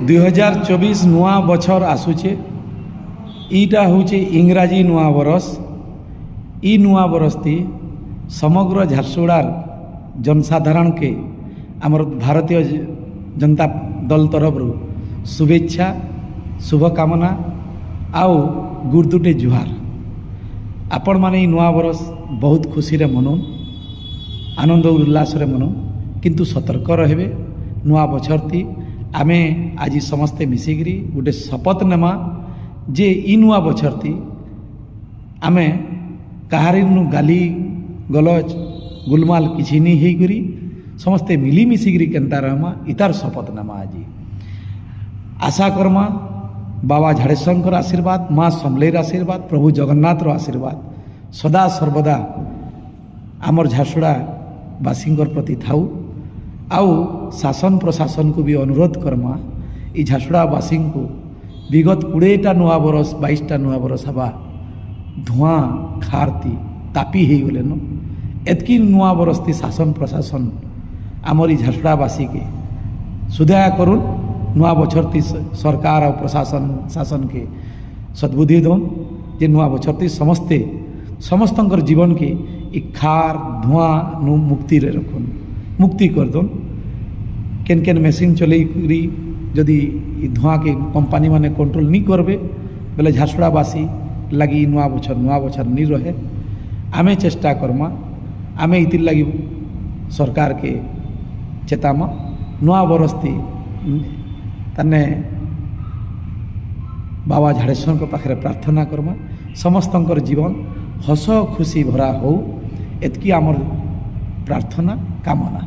2024 ନୂଆ ବছର ଆସୁଛେ। ଇଟା ହଉଛେ ଇଂରାଜୀ ନୂଆ ବରଷ। ଇ ନୂଆ ବରଷଟି ସମଗ୍ର ଝାରସୁଗୁଡ଼ାର ଜନସାଧାରଣକେ ଆମର ଭାରତୀୟ ଜନତା ଦଳ ତରଫରୁ শুভেচ্ছা শুভকামনা ଆଉ ଗୁର୍ଦୁଟେ ଜୁହାର। ଆପଣମାନେ ଏଇ ନୂଆ ବରଷ ବହୁତ ଖୁସିରେ ମନାଉନ୍, ଆନନ୍ଦ ଉଲ୍ଲାସରେ ମନାଉନ୍, କିନ୍ତୁ ସତର୍କ ରହିବେ। ନୂଆ ବଛରଟି ଆମେ ଆଜି ସମସ୍ତେ ମିଶିକିରି ଗୋଟେ ଶପଥ ନେମା ଯେ ଇ ନୂଆ ବଛରଟି ଆମେ କାହାରିନୁ ଗାଲି ଗଲଜ ଗୁଲମାଲ କିଛି ନି ହେଇକରି ସମସ୍ତେ ମିଲିମିଶିକିରି କେନ୍ତା ରହମା ଇତାର ଶପଥ ନେମା। ଆଜି आशा करमा बाबा झाड़ेश्वर आशीर्वाद, माँ समलेर आशीर्वाद, प्रभु जगन्नाथर आशीर्वाद सदा सर्वदा आमर झारसुगुड़ा बासी प्रति थाऊ। आउ शासन प्रशासन को भी अनुरोध करमा ई झारसुगुड़ा बासी को विगत 20टा नुआ बरस 22टा नुआ बरस हवा धुआं खारती तापी हो गलेन। एतकी नुआ बरसती शासन प्रशासन आमर ई झारसुगुड़ा बासी के सुदया करुन। नूआ बछरती सरकार और प्रशासन शासन के सद्बुद्धि दौन जे नूआ बछरती समस्ते समस्तंकर जीवन के इ खार धुआं नु मुक्ति रे रखुन, मुक्ति कर दौन। केन केन मेसीन चलई जदि इ धुआं के कंपनी माने कंट्रोल नहीं करबे बेले झारसुगुड़ाबासी लगी नूआ बछर नहीं रहे। आमे चेष्टा करमा, आमे इतिर लगी सरकार के चेतामा नूआ बरसती तने बाबा झाड़ेश्वर को पाखे प्रार्थना करमा समस्तंकर जीवन हस खुशी भरा हो। एतकी आमर प्रार्थना कामना।